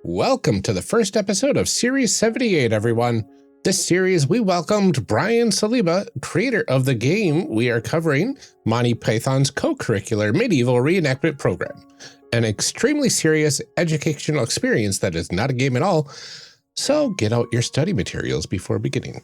Welcome to the first episode of Series 78, everyone. This series, we welcomed Brian Saliba, creator of the game we are covering, Monty Python's Cocurricular Medieval Reenactment program, an extremely serious educational experience that is not a game at all, so get out your study materials before beginning.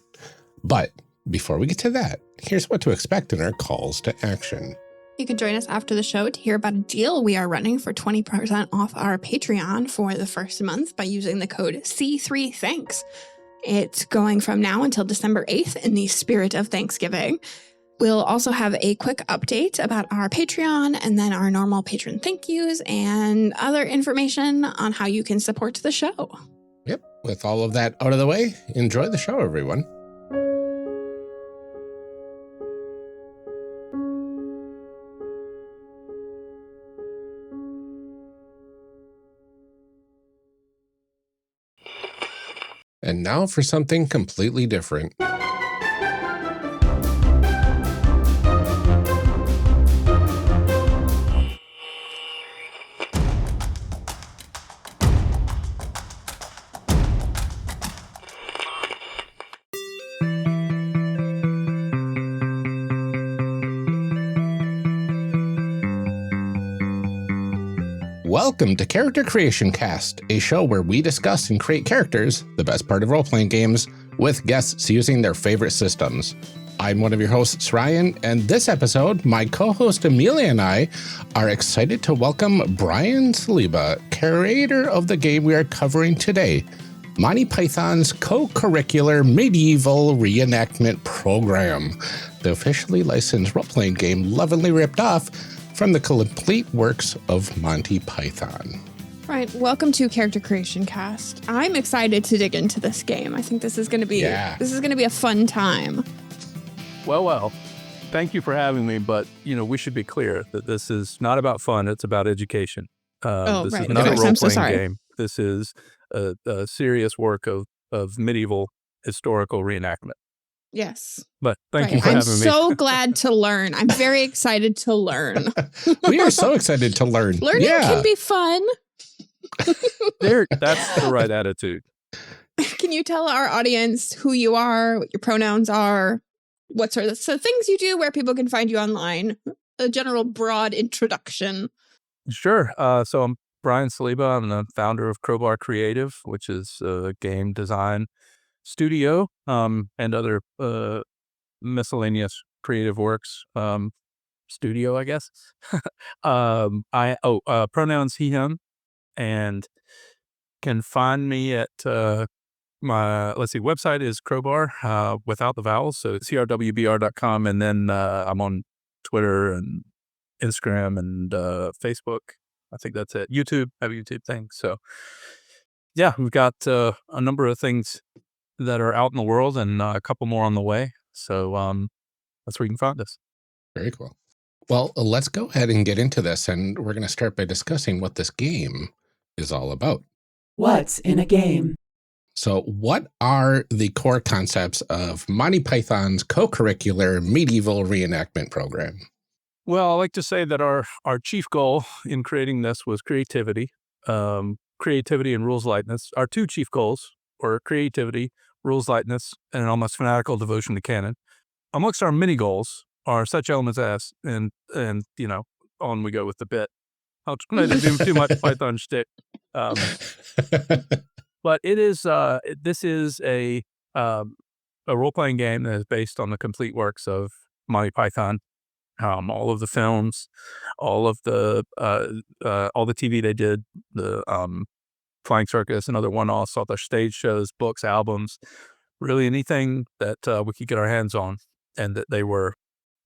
But before we get to that, here's what to expect in our calls to action. You can join us after the show to hear about a deal we are running for 20% off our Patreon for the first month by using the code C3Thanks. It's going from now until December 8th in the spirit of Thanksgiving. We'll also have a quick update about our Patreon and then our normal patron thank yous and other information on how you can support the show. Yep, with all of that out of the way, enjoy the show, everyone. And now for something completely different. Welcome to Character Creation Cast, a show where we discuss and create characters, the best part of role-playing games, with guests using their favorite systems. I'm one of your hosts, Ryan, and this episode, my co-host Amelia and I are excited to welcome Brian Saliba, creator of the game we are covering today, Monty Python's Cocurricular Medieval Reenactment program, the officially licensed role-playing game lovingly ripped off from the complete works of Monty Python. Right, welcome to Character Creation Cast. I'm excited to dig into this game. I think this is going to be a fun time. Well, thank you for having me, but we should be clear that this is not about fun, it's about education. This is not a role-playing game. This is a serious work of medieval historical reenactment. Yes. But thank you for having me. I'm so glad to learn. I'm very excited to learn. We are so excited to learn. Learning can be fun. That's the right attitude. Can you tell our audience who you are, what your pronouns are, what sort of things you do, where people can find you online? A general broad introduction. Sure. So I'm Brian Saliba. I'm the founder of Crowbar Creative, which is a game design studio and other miscellaneous creative works studio, I guess. Pronouns he him, and can find me at my website is Crowbar without the vowels, so crwbr.com, and then I'm on Twitter and Instagram and Facebook. I think that's it. YouTube, I have a YouTube thing. So yeah, we've got a number of things that are out in the world and a couple more on the way. So that's where you can find us. Very cool. Well, let's go ahead and get into this, and we're going to start by discussing what this game is all about. What's in a game? So what are the core concepts of Monty Python's Cocurricular Medieval Reenactment program? Well, I like to say that our chief goal in creating this was creativity, creativity and rules lightness. Our two chief goals were creativity, rules lightness, and an almost fanatical devotion to canon. Amongst our mini goals are such elements as, and on we go with the bit. I'm going to do too much Python shtick. But it is this is a role-playing game that is based on the complete works of Monty Python. All of the films, all the TV they did, the Flying Circus and other one-offs, all their stage shows, books, albums, really anything that we could get our hands on, and that they were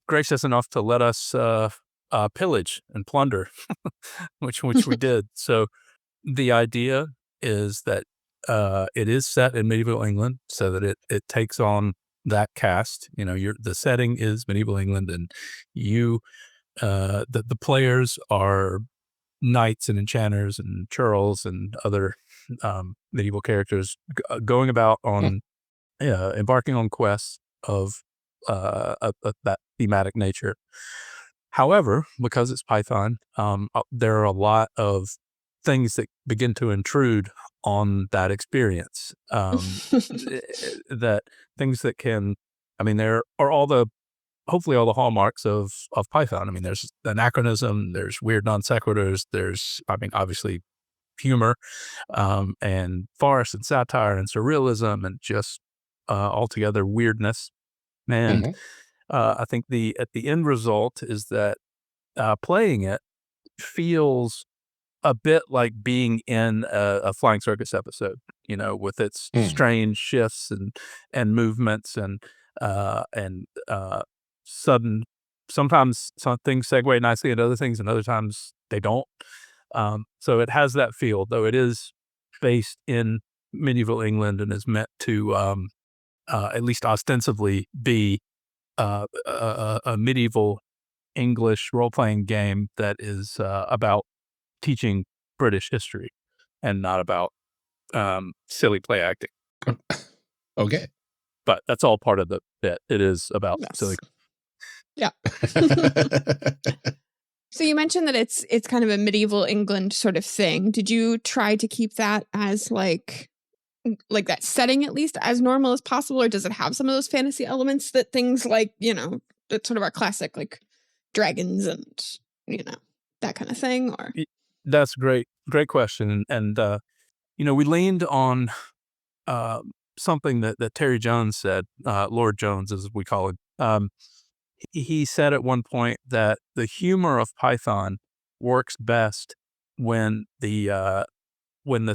gracious enough to let us pillage and plunder, which we did. So the idea is that it is set in medieval England, so that it takes on that cast. The setting is medieval England, and the players are knights and enchanters and churls and other medieval characters going about on embarking on quests of that thematic nature. However, because it's Python, there are a lot of things that begin to intrude on that experience. That things that can, I mean, there are hopefully all the hallmarks of Python. I mean, there's anachronism, there's weird non sequiturs, there's, I mean, obviously humor, and farce and satire and surrealism and just altogether weirdness. And I think at the end result is that playing it feels a bit like being in a Flying Circus episode, with its strange shifts and movements and sudden. Sometimes some things segue nicely into other things, and other times they don't. So it has that feel, though it is based in medieval England and is meant to, at least ostensibly, be a medieval English role-playing game that is about teaching British history and not about silly play acting. Okay. But that's all part of the bit. It is about silly. Yeah. So you mentioned that it's kind of a medieval England sort of thing. Did you try to keep that as like that setting at least as normal as possible, or does it have some of those fantasy elements that things like, that sort of are classic, like dragons and, that kind of thing? Or that's great question. And we leaned on something that Terry Jones said, Lord Jones, as we call him. He said at one point that the humor of Python works best when the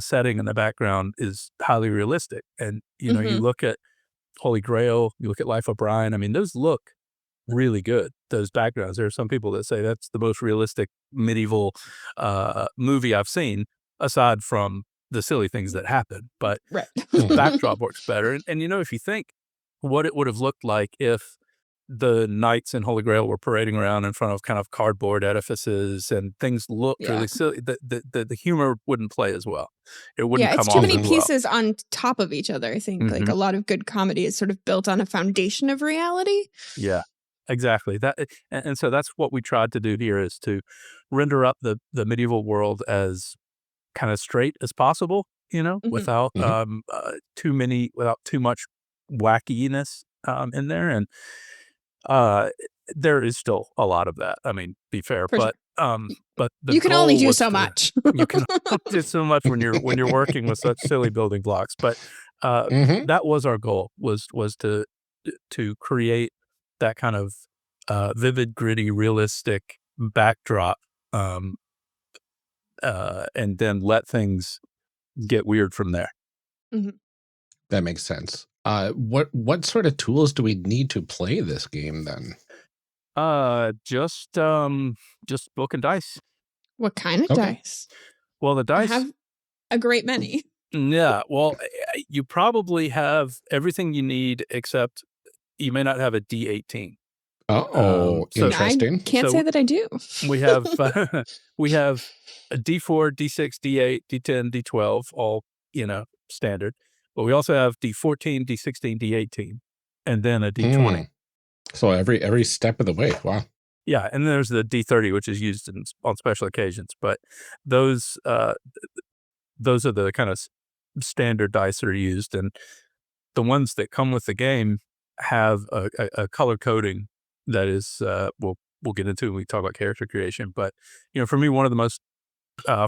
setting and the background is highly realistic. And, you look at Holy Grail, you look at Life of Brian. I mean, those look really good, those backgrounds. There are some people that say that's the most realistic medieval movie I've seen, aside from the silly things that happen. But the backdrop works better. And, if you think what it would have looked like if the knights in Holy Grail were parading around in front of kind of cardboard edifices and things looked really silly, the humor wouldn't play as well. It wouldn't come off as well. It's too many pieces on top of each other. I think like a lot of good comedy is sort of built on a foundation of reality. Yeah, exactly. And so that's what we tried to do here, is to render up the medieval world as kind of straight as possible, without without too much wackiness in there. And there is still a lot of that. I mean, be fair, but you can only do so much. You can only do so much when you're working with such silly building blocks. But that was our goal, was to create that kind of vivid, gritty, realistic backdrop, and then let things get weird from there. That makes sense. What sort of tools do we need to play this game then? Just book and dice. What kind of dice? Well, the dice. I have a great many. Yeah. Well, you probably have everything you need, except you may not have a D18. Interesting. I can't say that I do. We have a D4, D6, D8, D10, D12, all standard. But we also have D14, D16, D18, and then a D20. So every step of the way. Wow. Yeah, and there's the D30, which is used on special occasions. But those are the kind of standard dice that are used, and the ones that come with the game have a color coding that is we'll get into when we talk about character creation. But for me, one of the most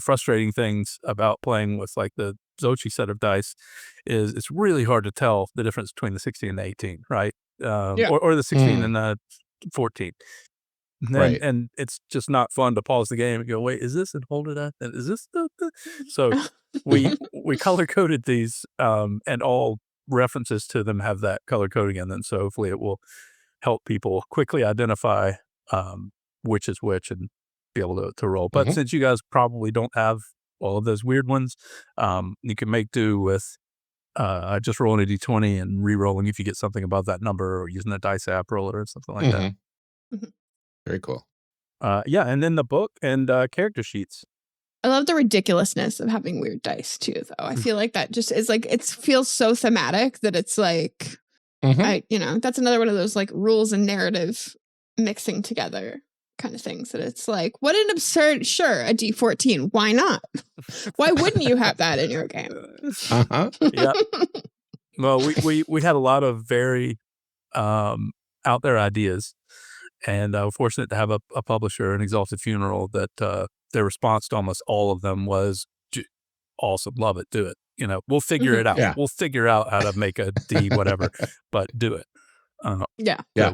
frustrating things about playing with like the Xochi set of dice is it's really hard to tell the difference between the 16 and the 18, right? Or the 16 and the 14. And it's just not fun to pause the game and go, wait, is this, and hold it up, and is this the so we color coded these, and all references to them have that color coding in them. So hopefully it will help people quickly identify which is which and be able to roll. But since you guys probably don't have all of those weird ones, you can make do with just rolling a D20 and re-rolling if you get something above that number, or using a dice app roller or something like that. Very cool. And then the book and character sheets. I love the ridiculousness of having weird dice too, though. I feel like that just is like, it feels so thematic that it's like, that's another one of those like rules and narrative mixing together kind of things that it's like, what an absurd, sure, a D14. Why not? Why wouldn't you have that in your game? Yeah. Well, we had a lot of very out there ideas, and I was fortunate to have a publisher, an Exalted Funeral, that their response to almost all of them was awesome, love it, do it. We'll figure it out. Yeah. We'll figure out how to make a D whatever, but do it. Yeah. So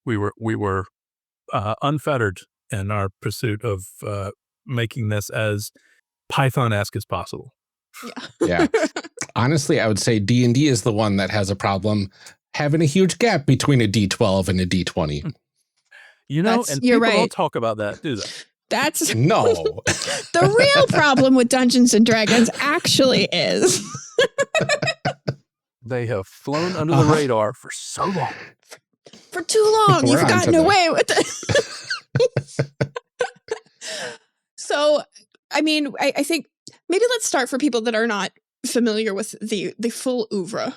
we were unfettered in our pursuit of making this as Python-esque as possible. Yeah. Honestly, I would say D&D is the one that has a problem having a huge gap between a D12 and a D20. And you're people right. don't talk about that, do they? That's No. the real problem with Dungeons and Dragons actually is. They have flown under the radar for so long. For too long, We're you've on gotten to away with it. So, I mean, I think maybe let's start for people that are not familiar with the full oeuvre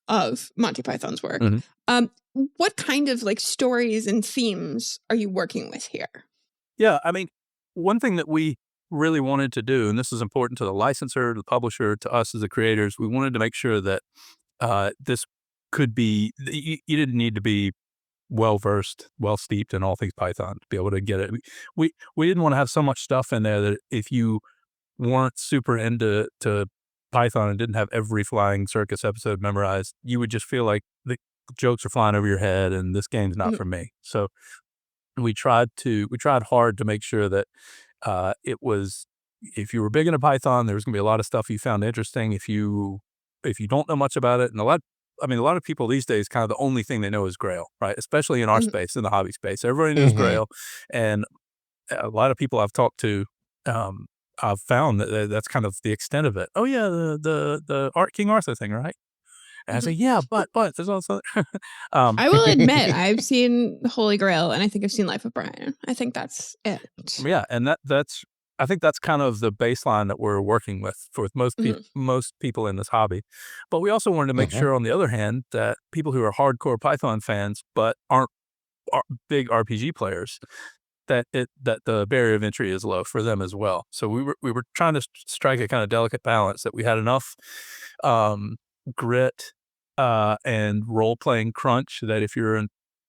of Monty Python's work. What kind of like stories and themes are you working with here? Yeah, I mean, one thing that we really wanted to do, and this is important to the licensor, the publisher, to us as the creators, we wanted to make sure that this could be, you didn't need to be well-versed, well-steeped in all things Python to be able to get it. We didn't want to have so much stuff in there that if you weren't super into Python and didn't have every Flying Circus episode memorized, you would just feel like the jokes are flying over your head and this game's not for me. So we tried hard to make sure that it was, if you were big into Python, there was going to be a lot of stuff you found interesting. If you don't know much about it, and a lot of people these days, kind of the only thing they know is Grail, right? Especially in our space, in the hobby space, everybody knows Grail, and a lot of people I've talked to, I've found that that's kind of the extent of it. Oh yeah, the King Arthur thing, right? And I say, yeah, but there's also. I will admit, I've seen Holy Grail, and I think I've seen Life of Brian. I think that's it. Yeah, and that's. I think that's kind of the baseline that we're working with for most people in this hobby. But we also wanted to make sure, on the other hand, that people who are hardcore Python fans but aren't big RPG players, that the barrier of entry is low for them as well. So we were trying to strike a kind of delicate balance that we had enough grit and role playing crunch that if you're an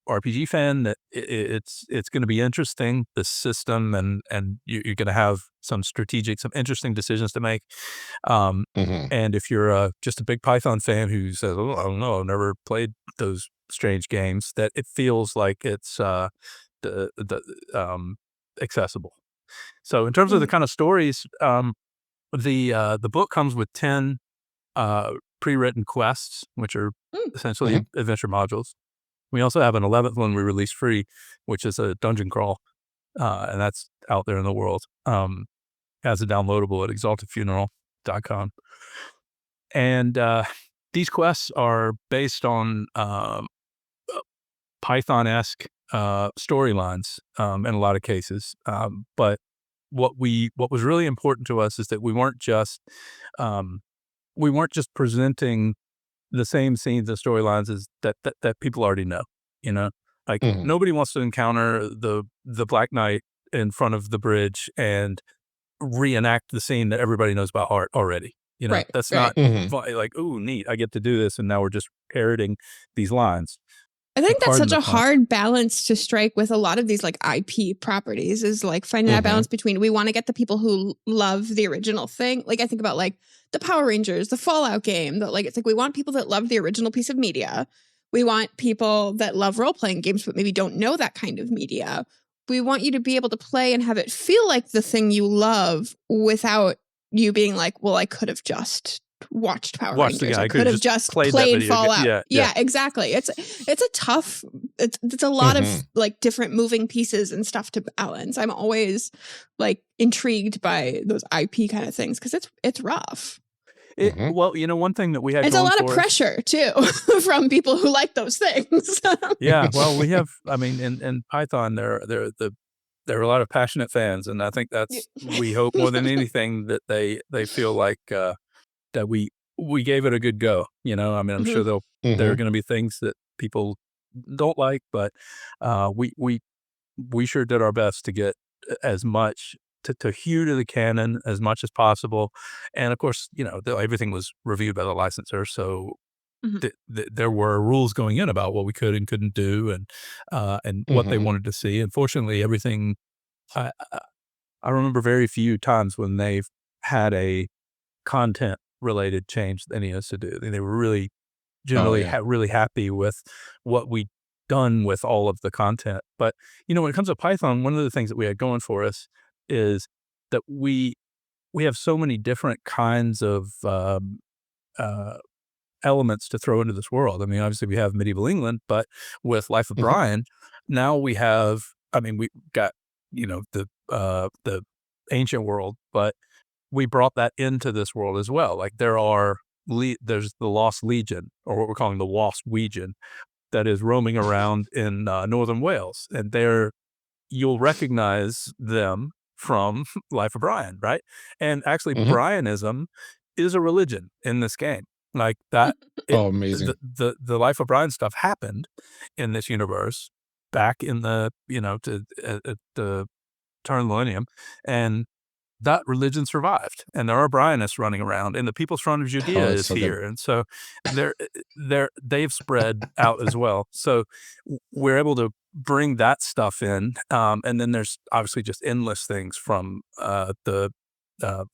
RPG fan, that it's going to be interesting, the system, and you're going to have some interesting decisions to make. And if you're just a big Python fan who says, "Oh, I don't know, I've never played those strange games," that it feels like it's accessible. So in terms of the kind of stories, the book comes with 10 pre-written quests, which are essentially adventure modules. We also have an 11th one we released free, which is a dungeon crawl, and that's out there in the world as a downloadable at exaltedfuneral.com. And these quests are based on Python-esque storylines in a lot of cases. But what was really important to us is that we weren't just presenting the same scenes and storylines as that people already know, like nobody wants to encounter the Black Knight in front of the bridge and reenact the scene that everybody knows about already. That's not like, ooh, neat, I get to do this, and now we're just parroting these lines. I think that's such a hard balance to strike with a lot of these like IP properties, is like finding that balance between, we want to get the people who love the original thing. Like I think about like the Power Rangers, the Fallout game, that like, it's like, we want people that love the original piece of media. We want people that love role-playing games, but maybe don't know that kind of media. We want you to be able to play and have it feel like the thing you love without you being like, well, I could have just watched Power Rangers. I could have just played Fallout. Yeah, exactly. It's a tough, it's a lot of like different moving pieces and stuff to balance. I'm always like intrigued by those IP kind of things because it's rough. Well, one thing that we had, it's a lot of pressure too from people who like those things. Yeah, well, we have, I mean, in Python, there are a lot of passionate fans, and I think that's, we hope more than anything that they feel like that we gave it a good go. I mean, I'm sure there are going to be things that people don't like, but we we sure did our best to get as much to hew to the canon as much as possible. And of course, everything was reviewed by the licensor, so Mhm. there were rules going in about what we could and couldn't do, and what they wanted to see. Unfortunately, everything. I remember very few times when they've had a content related change that they needed us to do. They were really Oh, generally yeah. really happy with what we'd done with all of the content. But when it comes to Python, one of the things that we had going for us is that we have so many different kinds of uh, elements to throw into this world. I mean, obviously we have medieval England, but with Life of Mhm. Brian, now we have. I mean, we got the ancient world, but we brought that into this world as well. Like there's the Lost Legion, or what we're calling the Wasp Legion, that is roaming around in northern Wales, and you'll recognize them from Life of Brian, right? And actually, Mhm. Brianism is a religion in this game. Like that, Oh, amazing. the Life of Brian stuff happened in this universe back in the at the turn of the millennium, and that religion survived, and there are Brianists running around, and the People's Front of Oh, Judea that's is so good. here, and so they've spread out as well. So we're able to bring that stuff in, and then there's obviously just endless things from the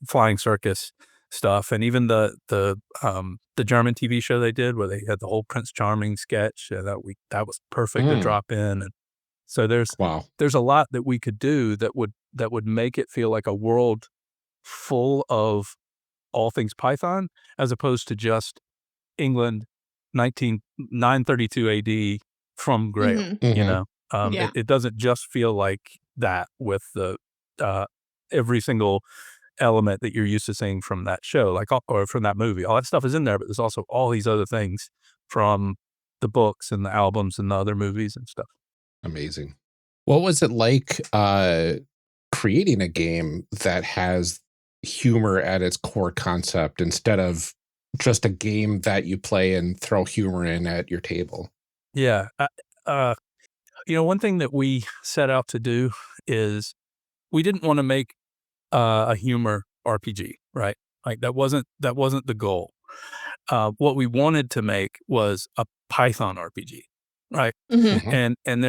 flying circus stuff, and even the German TV show they did where they had the whole Prince Charming sketch that was perfect to Mm. drop in, and so Wow. there's a lot that we could do that would make it feel like a world full of all things Python, as opposed to just England 932 AD from Grail, Mhm. you Mhm. know? Yeah. It doesn't just feel like that with the every single element that you're used to seeing from that show, like, or from that movie. All that stuff is in there, but there's also all these other things from the books and the albums and the other movies and stuff. Amazing. What was it like creating a game that has humor at its core concept instead of just a game that you play and throw humor in at your table? Yeah. Uh, one thing that we set out to do is we didn't want to make a humor RPG, right? Like that wasn't the goal. What we wanted to make was a Python RPG, right? Mhm. Mhm. And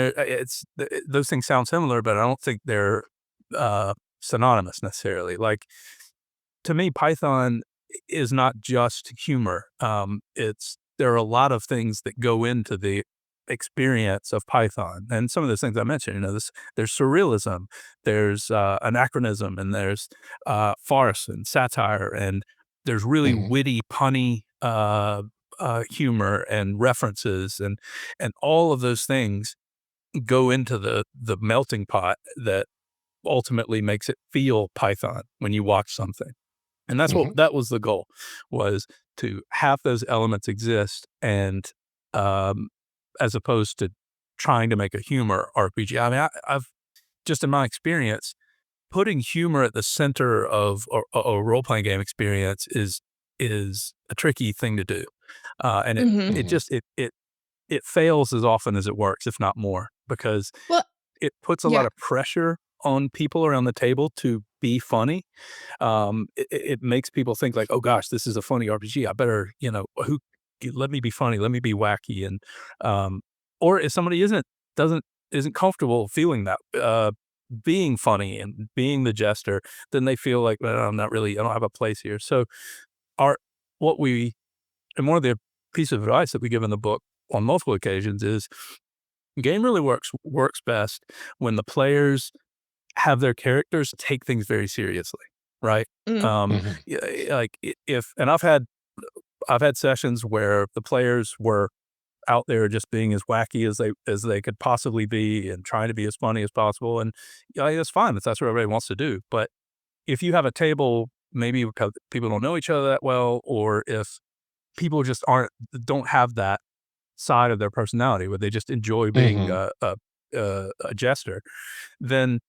those things sound similar, but I don't think they're synonymous necessarily. Like, to me, Python is not just humor. There are a lot of things that go into the experience of Python, and some of those things I mentioned. There's surrealism, there's anachronism, and there's farce and satire, and there's really Mhm. witty, punny humor and references, and all of those things go into the melting pot that ultimately makes it feel Python when you watch something. And Mhm. that was the goal, was to have those elements exist, and um, as opposed to trying to make a humor RPG. I mean, I've just, in my experience, putting humor at the center of a role playing game experience is a tricky thing to do, and Mhm. it Mhm. just it fails as often as it works, if not more, because Well, it puts a lot yeah. of pressure on people around the table to be funny. It makes people think like, "Oh gosh, this is a funny RPG. I better, let me be funny, let me be wacky." And um, or if somebody doesn't isn't comfortable feeling that, being funny and being the jester, then they feel like, well, I don't have a place here. So our what we and one of the piece of advice that we give in the book on multiple occasions is game really works best when the players have their characters take things very seriously, right? Mm. Um, Mhm. like, if and I've had sessions where the players were out there just being as wacky as they could possibly be and trying to be as funny as possible, and that's fine if that's what everybody wants to do. But if you have a table, maybe because people don't know each other that well, or if people just don't have that side of their personality where they just enjoy being Mhm. a jester, then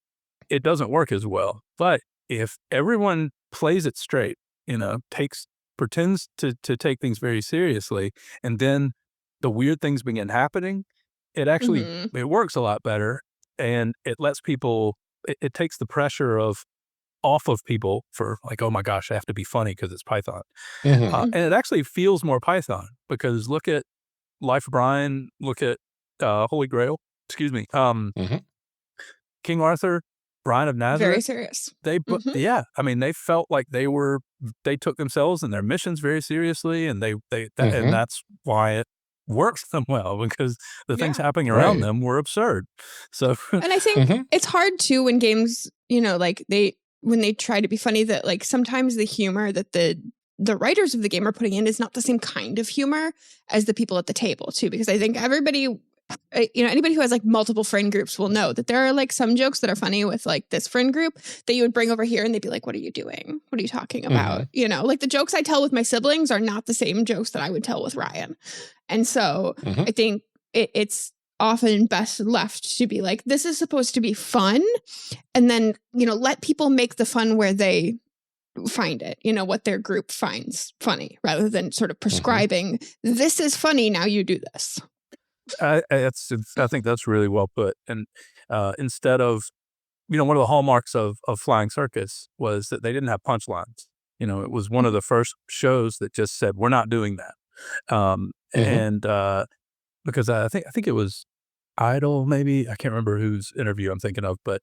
it doesn't work as well. But if everyone plays it straight, pretends to take things very seriously, and then the weird things begin happening, Mhm. it works a lot better. and it lets people. It takes the pressure off of people for like, oh my gosh, I have to be funny because it's Python, Mhm. and it actually feels more Python because look at Life of Brian, look at Holy Grail. Excuse me, Mhm. King Arthur, Brian of Very Nazareth. serious. Yeah, I mean, they felt like they took themselves and their missions very seriously, and and Mhm. that's why it works them well because the things Yeah. happening around Right. them were absurd. So, And I think Mhm. it's hard too when games, like when they try to be funny, that like sometimes the humor that the writers of the game are putting in is not the same kind of humor as the people at the table too, because I think everybody, anybody who has like multiple friend groups will know that there are like some jokes that are funny with like this friend group that you would bring over here and they'd be like, what are you doing? What are you talking about? Mhm. Like the jokes I tell with my siblings are not the same jokes that I would tell with Ryan. And so Mhm. I think it's often best left to be like, this is supposed to be fun. And then, let people make the fun where they find it, what their group finds funny, rather than sort of Mhm. prescribing, this is funny, now you do this. I think that's really well put. And instead of, one of the hallmarks of Flying Circus was that they didn't have punchlines. It was one of the first shows that just said, we're not doing that. Mhm. And because I think it was Idol, maybe. I can't remember whose interview I'm thinking of, but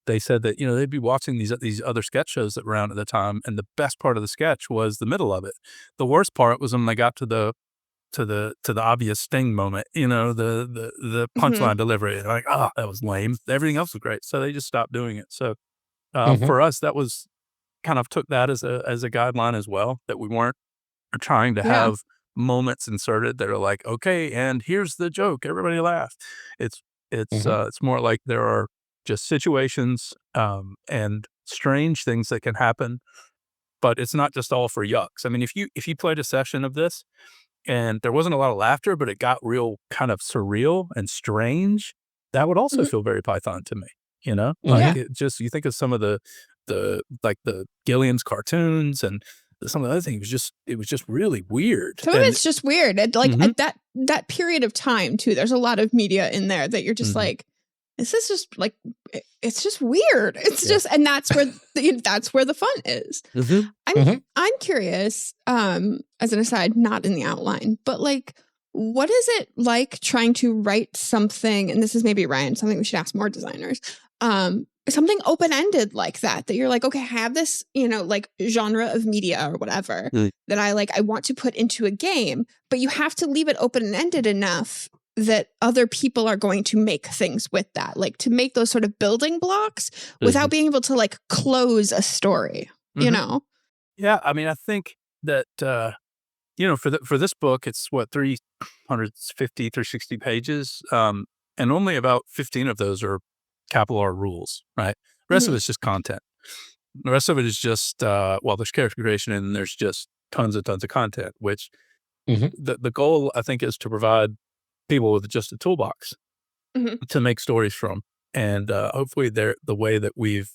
they said that, they'd be watching these other sketch shows that were around at the time, and the best part of the sketch was the middle of it. The worst part was when they got to the obvious sting moment, the Mhm. punchline delivery. They're like, oh, that was lame. Everything else was great. So they just stopped doing it. So Mhm. for us, that was kind of took that as a guideline as well, that we weren't trying to Yeah. have moments inserted that are like, okay, and here's the joke, everybody laugh. It's Mhm. it's more like there are just situations and strange things that can happen, but it's not just all for yucks. I mean, if you played a session of this and there wasn't a lot of laughter, but it got real kind of surreal and strange, that would also Mhm. feel very Python to me. Like Yeah. Mhm. it just, you think of some of the like the Gillian's cartoons and some of the other things, it was just really weird. Some of And it's just weird. And like mhm, at that period of time too, there's a lot of media in there that you're just mhm, like, this is just like, it's just weird. It's yeah. just, and that's where the fun is. Mhm, I'm Mhm. I'm curious, as an aside, not in the outline, but like, what is it like trying to write something, and this is maybe Ryan, something we should ask more designers, something open-ended like that you're like, okay, I have this, like genre of media or whatever mm, that I want to put into a game, but you have to leave it open-ended enough that other people are going to make things with that, like to make those sort of building blocks without mhm, being able to like close a story, you mhm. know? Yeah, I mean, I think that, for this book, it's what, 350, 360 pages, and only about 15 of those are capital R rules, right? The rest of Mhm. it's just content. The rest of it is just, there's character creation and there's just tons and tons of content, which Mhm. the goal, I think, is to provide people with just a toolbox Mhm. to make stories from. And hopefully they're the way that we've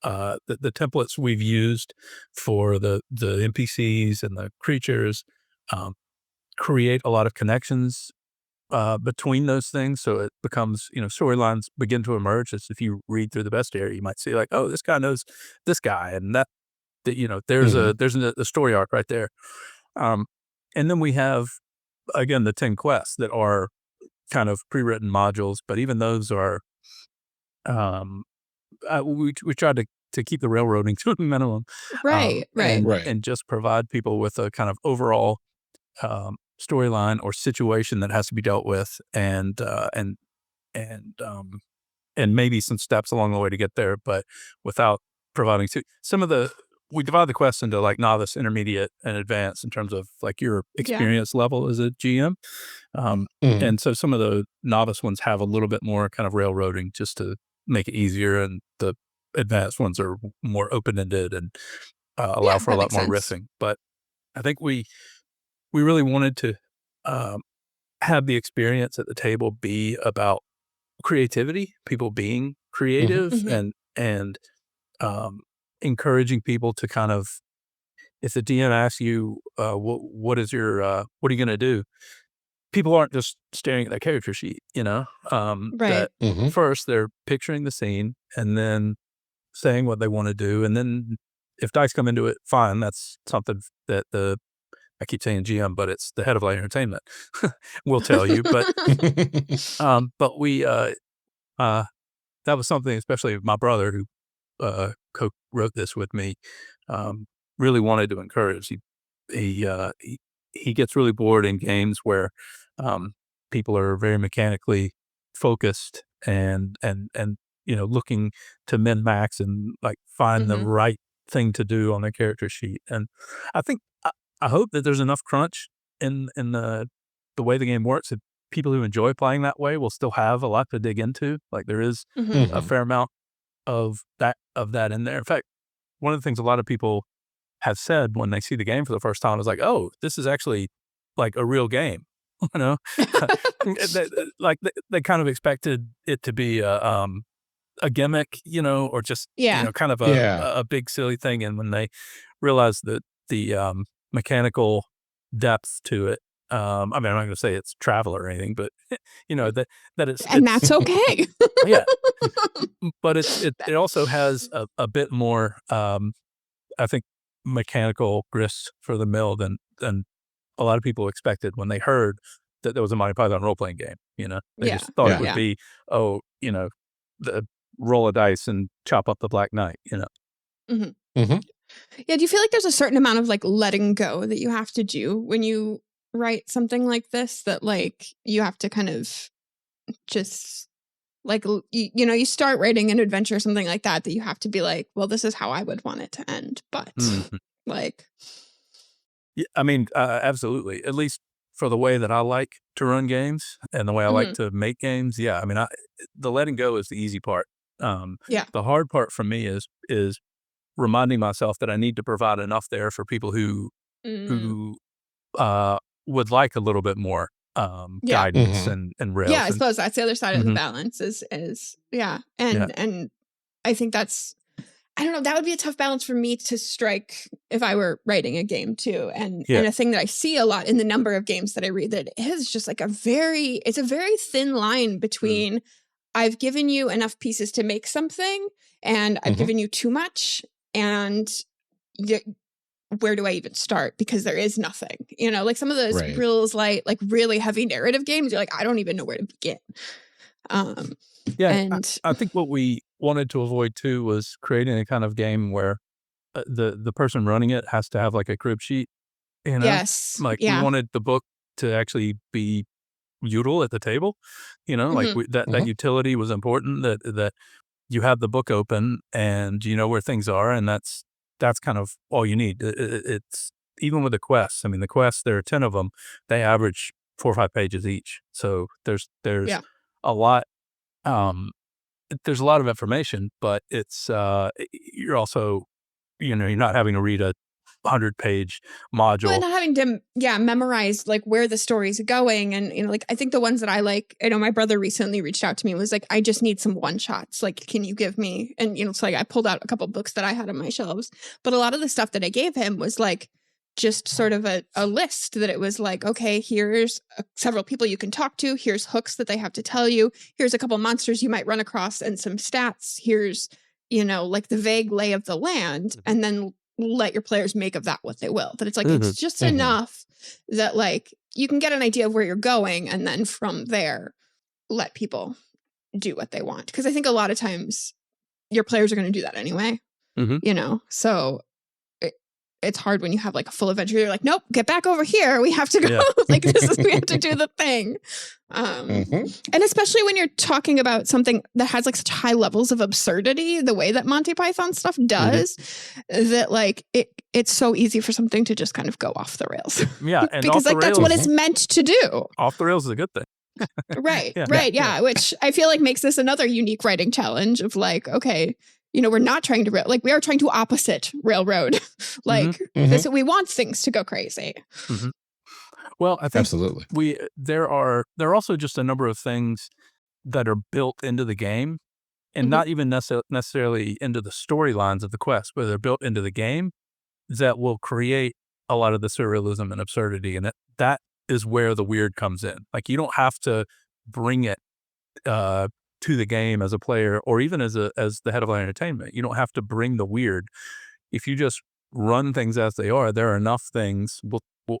the templates we've used for the NPCs and the creatures um, create a lot of connections between those things. So it becomes, storylines begin to emerge. As if you read through the bestiary, you might see like, oh, this guy knows this guy, and there's Mhm. a story arc right there. Um, and then we have again the 10 quests that are kind of pre-written modules, but even those are um, we tried to keep the railroading to a minimum, Right, right. and Right. just provide people with a kind of overall storyline or situation that has to be dealt with, and and maybe some steps along the way to get there, but without providing some of the. We divide the quest into like novice, intermediate, and advanced in terms of like your Yeah. experience level as a GM. Um, Mhm. and so some of the novice ones have a little bit more kind of railroading just to make it easier, and the advanced ones are more open-ended and allow Yeah, for a that lot makes more sense. riffing. But I think we really wanted to um, have the experience at the table be about creativity, people being Mhm. creative, Mhm. and um, encouraging people to kind of, if the DM asks you, what are you going to do? people aren't just staring at their character sheet, Right. that first they're picturing the scene and then saying what they want to do. And then if dice come into it, fine. That's something that I keep saying GM, but it's the head of light entertainment will tell you. But we, that was something, especially my brother who co-wrote this with me, really wanted to encourage. He gets really bored in games where people are very mechanically focused and looking to min max and like find the right thing to do on their character sheet. And I think I hope that there's enough crunch in the way the game works that people who enjoy playing that way will still have a lot to dig into. Like there is a fair amount of that in there. In fact, one of the things a lot of people have said when they see the game for the first time is like, "Oh, this is actually like a real game." They kind of expected it to be a gimmick, or just kind of a big silly thing. And when they realize that the mechanical depth to it, I'm not going to say it's travel or anything, but that it's and that's okay. Yeah, but it also has a bit more, I think, mechanical grist for the mill than a lot of people expected when they heard that there was a Monty Python role-playing game. They just thought it would be, the roll a dice and chop up the Black Knight. Yeah, do you feel like there's a certain amount of like letting go that you have to do when you write something like this, that like you have to kind of just like, you start writing an adventure or something like that you have to be like, well, this is how I would want it to end. But like, yeah, absolutely. At least for the way that I like to run games and the way I like to make games. Yeah. The letting go is the easy part. The hard part for me is reminding myself that I need to provide enough there for people who would like a little bit more guidance and rails. Yeah, I suppose that's the other side of the balance is and I think that's, I don't know, that would be a tough balance for me to strike if I were writing a game too. And a thing that I see a lot in the number of games that I read, that is just like it's a very thin line between I've given you enough pieces to make something and I've given you too much, and where do I even start? Because there is nothing, like some of those real light, like really heavy narrative games, you're like, I don't even know where to begin. And I think what we wanted to avoid too was creating a kind of game where the person running it has to have like a crib sheet, Yes. Like we wanted the book to actually be util at the table, like that utility was important, that you have the book open and you know where things are, and that's kind of all you need. It's even with the quests. The quests, there are 10 of them. They average 4 or 5 pages each. So there's a lot. There's a lot of information, but it's you're also, you're not having to read a 100-page module. Well, not having to memorize like where the story's going. And like I think the ones that I like, I know my brother recently reached out to me and was like, I just need some one shots, like can you give me, and it's like I pulled out a couple books that I had on my shelves, but a lot of the stuff that I gave him was like just sort of a list, that it was like, okay, here's several people you can talk to, here's hooks that they have to tell you, here's a couple monsters you might run across and some stats, here's like the vague lay of the land, and then let your players make of that what they will. But it's like, it's just enough that like you can get an idea of where you're going, and then from there, let people do what they want. Because I think a lot of times your players are going to do that anyway, so it's hard when you have like a full adventure. You're like, nope, get back over here. We have to go. Like we have to do the thing. And especially when you're talking about something that has like such high levels of absurdity, the way that Monty Python stuff does, that like it's so easy for something to just kind of go off the rails. Yeah. And because like that's what it's meant to do. Off the rails is a good thing. Right. Which I feel like makes this another unique writing challenge of like, okay, we're not trying to we are trying to opposite railroad. Like this, we want things to go crazy. Well, I think absolutely there are also just a number of things that are built into the game, and not even necessarily into the storylines of the quest, but they're built into the game that will create a lot of the surrealism and absurdity, and that is where the weird comes in. Like, you don't have to bring it to the game as a player, or even as the head of entertainment. You don't have to bring the weird. If you just run things as they are, there are enough things.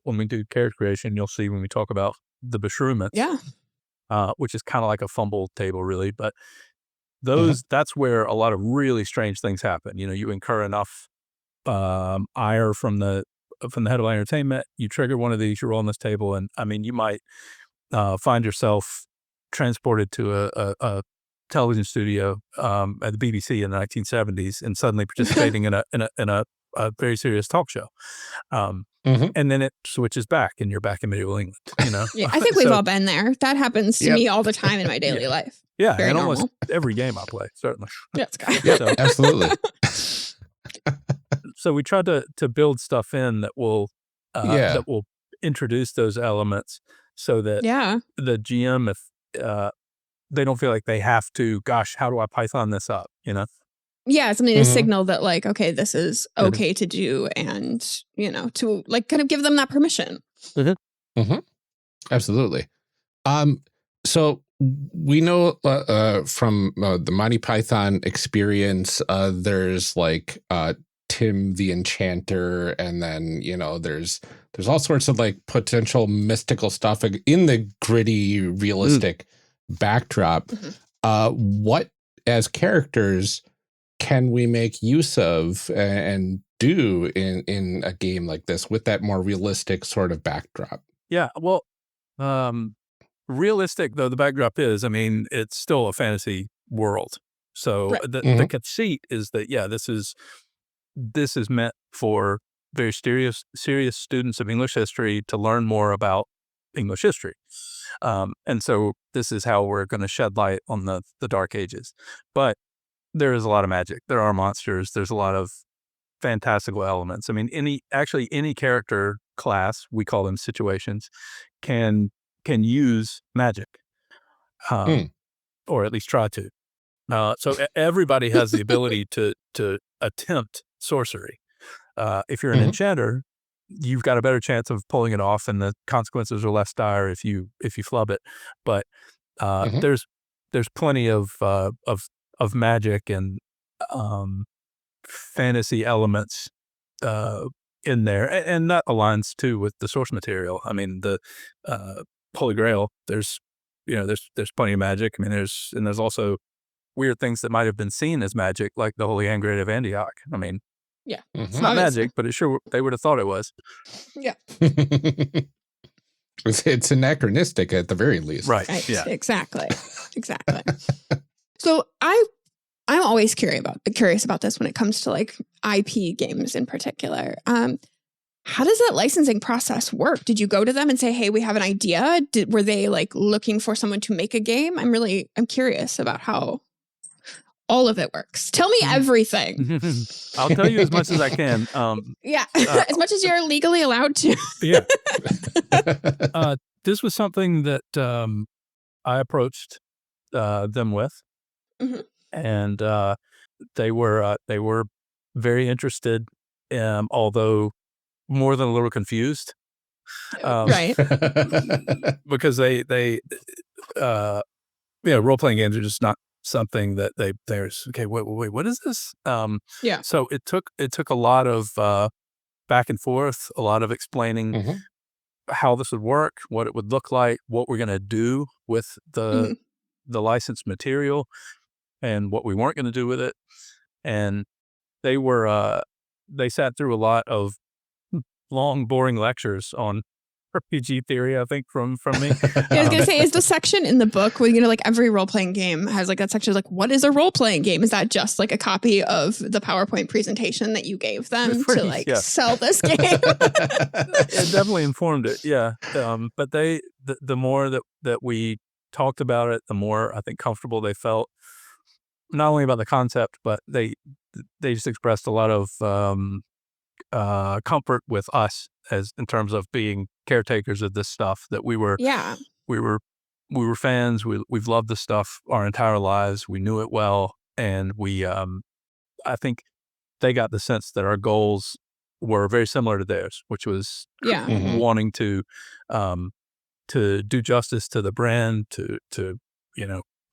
When we do character creation, you'll see when we talk about the beschruments, which is kind of like a fumble table, really. But that's where a lot of really strange things happen. You incur enough ire from the head of entertainment, you trigger one of these, you roll on this table, and I mean, you might find yourself transported to a television studio at the BBC in the 1970s, and suddenly participating in a very serious talk show. And then it switches back, and you're back in medieval England. Yeah, I think we've all been there. That happens to me all the time in my daily life. Yeah, very and normal. almost every game I play, certainly. Yes, so, absolutely. So we tried to build stuff in that will introduce those elements, so that the GM, if they don't feel like they have to, gosh, how do I Python this up? Yeah, something to signal that, like, okay, this is okay to do, and to like kind of give them that permission. Absolutely. So we know from the Monty Python experience, there's like Tim the Enchanter, and then there's all sorts of like potential mystical stuff in the gritty, realistic backdrop. What as characters can we make use of and do in a game like this with that more realistic sort of backdrop? Yeah, well, realistic though the backdrop is, I mean, it's still a fantasy world. So the conceit is that, this is meant for very serious students of English history to learn more about English history. And so this is how we're going to shed light on the Dark Ages. But there is a lot of magic. There are monsters. There's a lot of fantastical elements. I mean, any character class, we call them situations, can use magic, or at least try to. So everybody has the ability to attempt sorcery. If you're an enchanter, you've got a better chance of pulling it off, and the consequences are less dire if you flub it. But there's plenty of magic and fantasy elements in there, and that aligns too with the source material. I mean, the Holy Grail. There's plenty of magic. I mean, there's also weird things that might have been seen as magic, like the Holy Angrate of Antioch. I mean, it's not magic, but they would have thought it was. Yeah. It's anachronistic at the very least. Right. Yeah. Exactly. So I'm always curious about this when it comes to like IP games in particular. How does that licensing process work? Did you go to them and say, "Hey, we have an idea"? Were they like looking for someone to make a game? I'm curious about how all of it works. Tell me everything. I'll tell you as much as I can. As much as you're legally allowed to. Yeah. This was something that I approached them with, and they were very interested, although more than a little confused, right? Because they role playing games are just not something that there's okay. Wait, what is this? So it took a lot of back and forth, a lot of explaining how this would work, what it would look like, what we're going to do with the licensed material, and what we weren't going to do with it. And they sat through a lot of long, boring lectures on RPG theory, I think, from me. I was going to say, is the section in the book where, like every role-playing game has like that section, like, what is a role-playing game? Is that just like a copy of the PowerPoint presentation that you gave them to sell this game? It definitely informed it, yeah. But the more that we talked about it, the more I think comfortable they felt, not only about the concept, but they just expressed a lot of comfort with us as in terms of being caretakers of this stuff, that we were fans. We've loved this stuff our entire lives. We knew it well, and we I think they got the sense that our goals were very similar to theirs, which was wanting to to do justice to the brand, to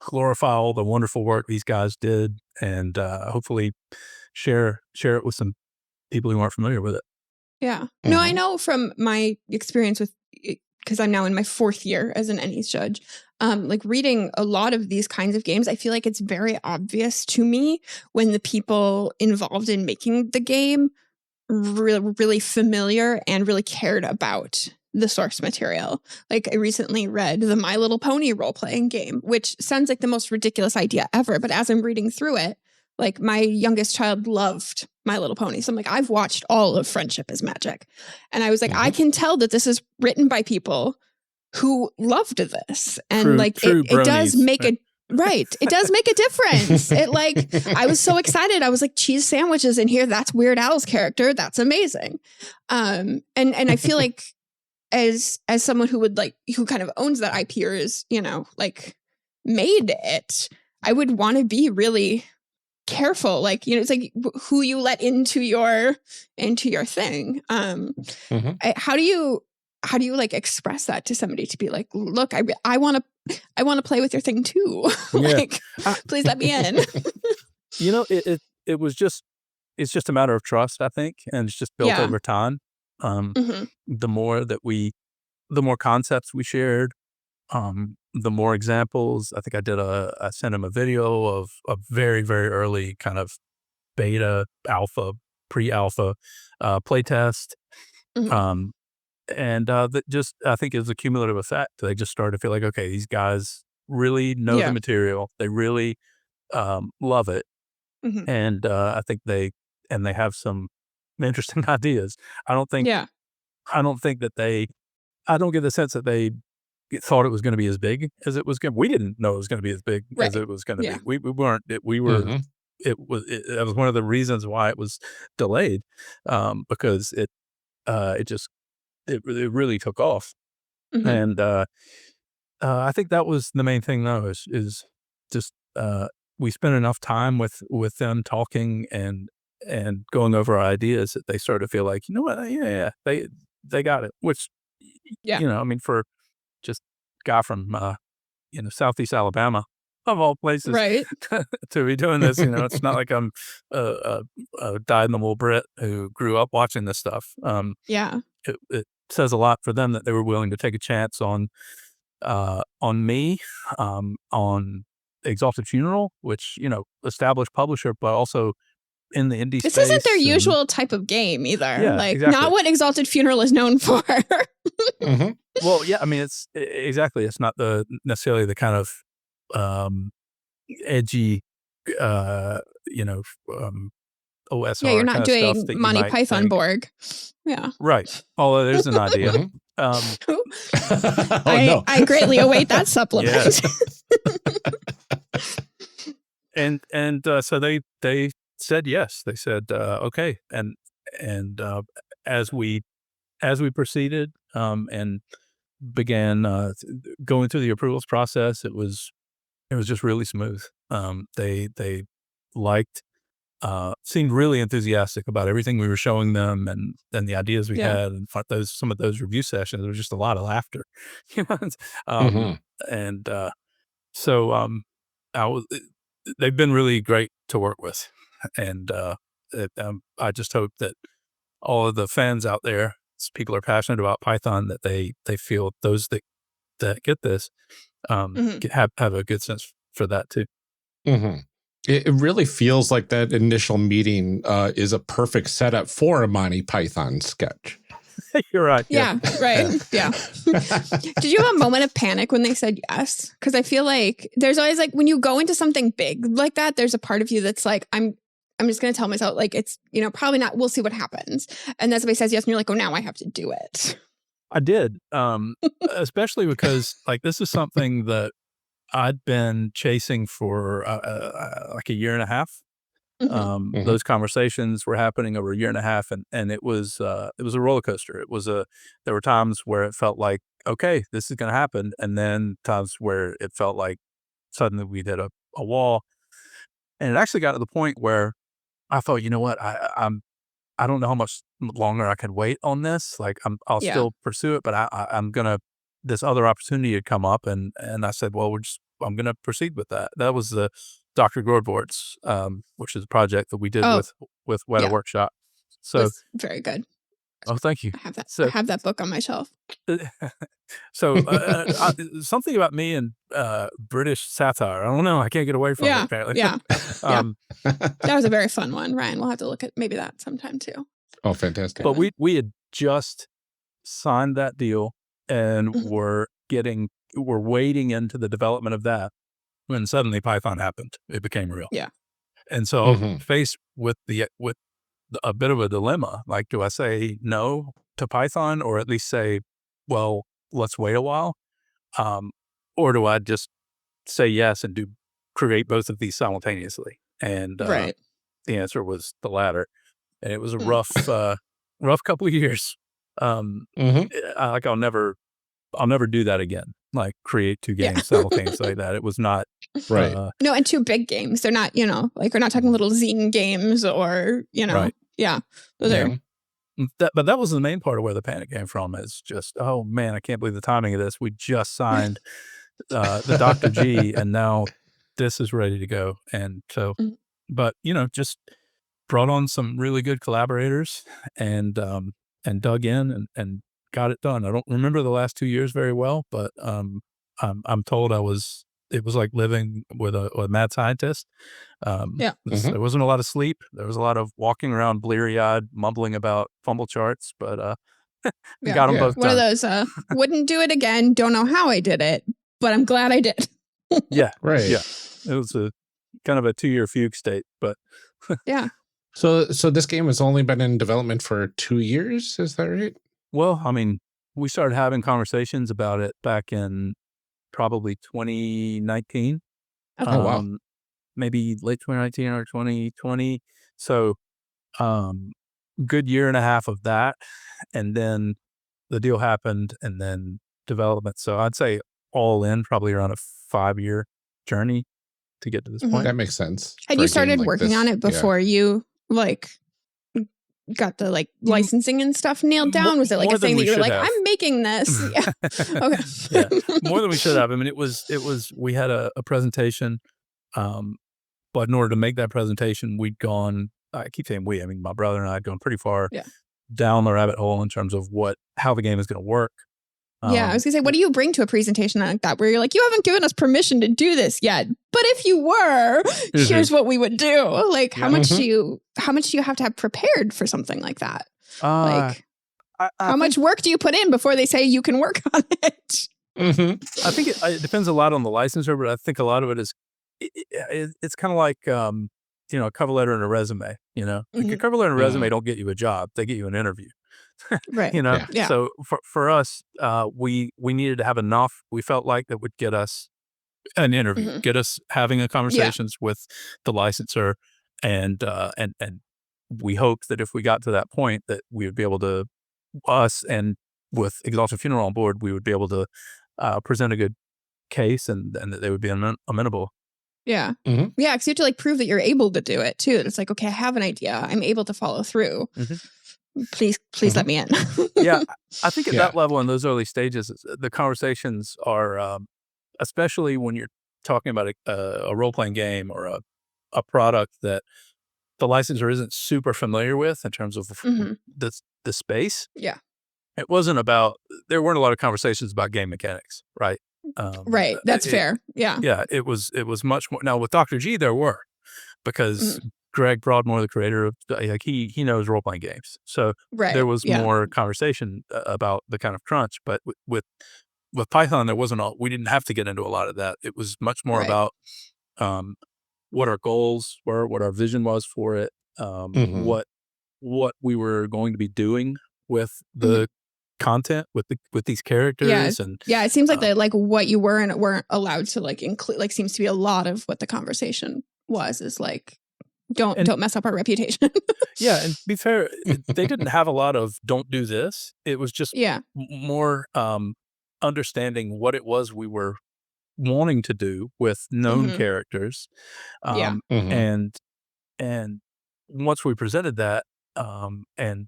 glorify all the wonderful work these guys did, and hopefully share it with some people who aren't familiar with it. Yeah. No, I know from my experience with, because I'm now in my 4th year as an NES judge, like reading a lot of these kinds of games, I feel like it's very obvious to me when the people involved in making the game really familiar and really cared about the source material. Like I recently read the My Little Pony role-playing game, which sounds like the most ridiculous idea ever. But as I'm reading through it, like my youngest child loved My Little Pony. So I'm like, I've watched all of Friendship is Magic. And I was like, I can tell that this is written by people who loved this. And it does make a right. It does make a difference. It like, I was so excited. I was like, cheese sandwiches in here. That's Weird Al's character. That's amazing. And I feel like as someone who would who kind of owns that IP or is, made it, I would want to be really careful. It's like who you let into your thing. How do you express that to somebody to be like, look, I want to play with your thing too. Please let me in. It's just a matter of trust, I think. And it's just built over time. The more concepts we shared, the more examples. I think I sent him a video of a very, very early kind of beta, alpha, pre-alpha playtest. And that just, I think, is a cumulative effect. They just started to feel like, okay, these guys really know the material. They really love it. And I think they have some interesting ideas. I don't get the sense that they thought it was going to be as big as it was going. We didn't know it was going to be as big as it was going to be. We weren't. We were. That was one of the reasons why it was delayed, because it really took off. And I think that was the main thing, though, is just we spent enough time with them talking and going over our ideas that they started to feel like, you know what, they got it. Which, I mean, for just guy from Southeast Alabama, of all places, right, to be doing this, it's not like I'm a dyed-in-the-wool Brit who grew up watching this stuff. It says a lot for them that they were willing to take a chance on me, on Exalted Funeral, which, established publisher, but also in the indie space. This isn't their usual type of game either. Yeah, exactly. Not what Exalted Funeral is known for. Well, yeah, I mean, it's exactly. It's not necessarily the kind of edgy, OSR. Yeah, you're not kind doing of stuff that Monty Python think. Borg. Yeah. Right. Although there's an idea. I greatly await that supplement. And so they said yes. They said okay. And as we proceeded and began going through the approvals process, it was just really smooth. They liked, seemed really enthusiastic about everything we were showing them and the ideas we had, and some of those review sessions, there was just a lot of laughter. And so they've been really great to work with, and I just hope that all of the fans out there, people are passionate about Python, that they feel those that get this have a good sense for that too. It really feels like that initial meeting is a perfect setup for a Monty Python sketch. You're right. Yeah, right. Yeah. Did you have a moment of panic when they said yes? Because I feel like there's always when you go into something big like that, there's a part of you that's like, I'm just going to tell myself it's, probably not, we'll see what happens. And then somebody says yes and you're like, oh, now I have to do it. I did. Especially because this is something that I'd been chasing for like a year and a half. Those conversations were happening over a year and a half, and it was a roller coaster. There were times where it felt like, okay, this is going to happen, and then times where it felt like suddenly we'd hit a wall. And it actually got to the point where I thought, you know what, I don't know how much longer I could wait on this. I'll still pursue it, but I'm gonna this other opportunity had come up, and I said, well, I'm going to proceed with that. That was the Dr. Gourdboards, which is a project that we did with Weta Workshop. So was very good. Oh, thank you. I have that. So, I have that book on my shelf. so something about me and British satire. I don't know. I can't get away from it, apparently. Yeah. That was a very fun one, Ryan. We'll have to look at maybe that sometime too. Oh, fantastic. But we had just signed that deal and we're wading into the development of that when suddenly Python happened. It became real. Yeah. And so faced with a bit of a dilemma, like, do I say no to Python or at least say, well, let's wait a while? Or do I just say yes and create both of these simultaneously? And the answer was the latter. And it was a rough couple of years. I'll never do that again. Like create two games simultaneously like that. It was not right. No, and two big games. They're not, like we're not talking little zine games or, Right. Yeah. Those are. But that was the main part of where the panic came from. Is just, oh man, I can't believe the timing of this. We just signed the Dr. G, and now this is ready to go. And so, but just brought on some really good collaborators and dug in and got it done. I don't remember the last 2 years very well, but I'm told it was like living with a mad scientist. There wasn't a lot of sleep. There was a lot of walking around bleary-eyed, mumbling about fumble charts, but got them both done. One of those, wouldn't do it again, don't know how I did it, but I'm glad I did. Yeah. Right. Yeah. It was a kind of a 2-year fugue state, but yeah. So this game has only been in development for 2 years, is that right? Well, I mean, we started having conversations about it back in probably 2019. Okay. Oh, wow. Maybe late 2019 or 2020. So, good year and a half of that. And then the deal happened and then development. So I'd say all in probably around a 5-year journey to get to this point. That makes sense. Had you started working on it before you got the licensing and stuff nailed down? Was it like a thing that you were like, I'm making this? Yeah. Okay. Yeah. More than we should have. I mean, it was, we had a presentation, but in order to make that presentation, we'd gone, I keep saying we, I mean, my brother and I had gone pretty far down the rabbit hole in terms of how the game is going to work. I was gonna say, what do you bring to a presentation like that where you're like, you haven't given us permission to do this yet, but if you were, here's what we would do. Like, how much do you have to have prepared for something like that? How much work do you put in before they say you can work on it? I think it depends a lot on the licensor, but I think a lot of it is, it's kind of like, a cover letter and a resume, like a cover letter and a resume don't get you a job. They get you an interview. Right. So for us, we needed to have enough. We felt like that would get us an interview, get us having a conversations with the licensor, and we hoped that if we got to that point that we would be able to, us and with Exalted Funeral on board, we would be able to present a good case and that they would be amenable. Yeah. Yeah, because you have to prove that you're able to do it too. It's like, okay, I have an idea. I'm able to follow through. Please let me in. Yeah. I think at that level in those early stages, the conversations are, especially when you're talking about a role-playing game or a product that the licensor isn't super familiar with in terms of the space. Yeah. It wasn't there weren't a lot of conversations about game mechanics, right? Right. That's fair. Yeah. Yeah. It was much more. Now with Dr. G, there were, because Greg Broadmoor, the creator of, he knows role playing games, so there was more conversation about the kind of crunch. But with Python, there wasn't we didn't have to get into a lot of that. It was much more about what our goals were, what our vision was for it, what we were going to be doing with the content, with these characters, and it seems like what you were and weren't allowed to include. Seems to be a lot of what the conversation was. Is don't mess up our reputation. Yeah, and to be fair, they didn't have a lot of don't do this. It was just more understanding what it was we were wanting to do with known characters. And once we presented that and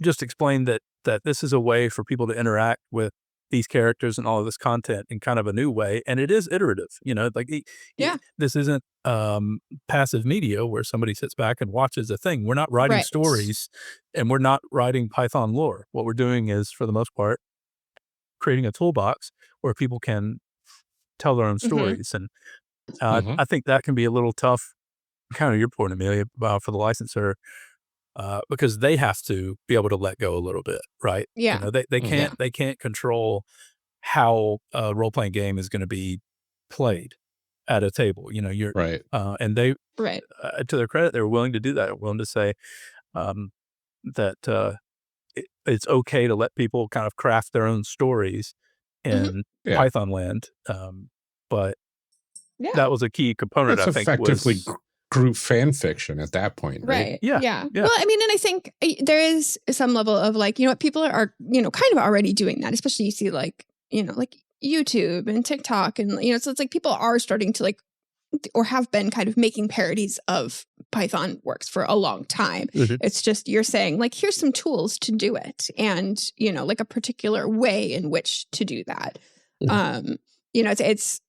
just explained that this is a way for people to interact with these characters and all of this content in kind of a new way. And it is iterative, like this isn't passive media where somebody sits back and watches a thing. We're not writing stories and we're not writing Python lore. What we're doing is, for the most part, creating a toolbox where people can tell their own stories. And I think that can be a little tough, kind of your point, Amelia, for the licensor, because they have to be able to let go a little bit, right? Yeah. They can't control how a role-playing game is going to be played at a table. You're right. And they, to their credit, they're willing to do that. They're willing to say that it's okay to let people kind of craft their own stories in Python land. But that was a key component. That's I think effectively group fan fiction at that point, right? Yeah. Well, I mean, and I think there is some level of like, people are kind of already doing that, especially you see like, like YouTube and TikTok and, so it's like people are starting to like, or have been kind of making parodies of Python works for a long time. It's just, you're saying like, here's some tools to do it. And, like a particular way in which to do that.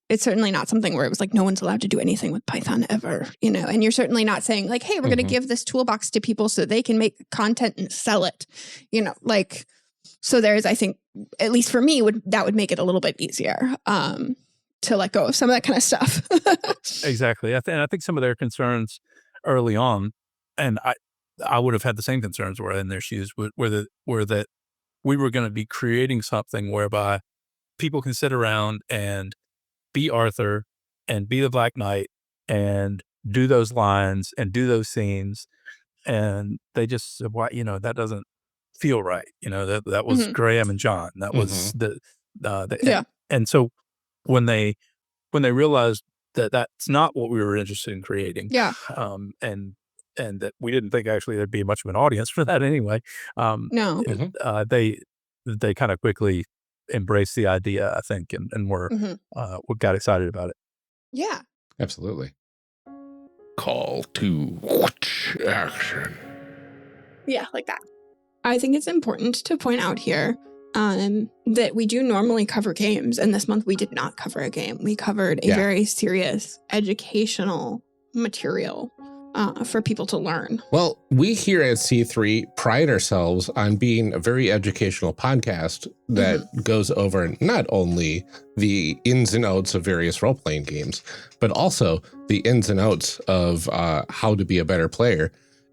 It's certainly not something where it was like, no one's allowed to do anything with Python ever, and you're certainly not saying like, hey, we're going to give this toolbox to people so they can make content and sell it, like, so there's, I think, at least for me, that would make it a little bit easier to let go of some of that kind of stuff. Exactly. I think some of their concerns early on, and I would have had the same concerns were in their shoes, were that we were going to be creating something whereby people can sit around and be Arthur and be the Black Knight and do those lines and do those scenes. And they just said, well, that doesn't feel right. That was Graham and John. That was and so when they realized that that's not what we were interested in creating. And that we didn't think actually there'd be much of an audience for that anyway. No. They kind of quickly embraced the idea, I think, and we got excited about it. Yeah. Absolutely. Call to action. Yeah, like that. I think it's important to point out here that we do normally cover games, and this month we did not cover a game. We covered a very serious educational material for people to learn. Well, we here at C3 pride ourselves on being a very educational podcast that goes over not only the ins and outs of various role-playing games, but also the ins and outs of how to be a better player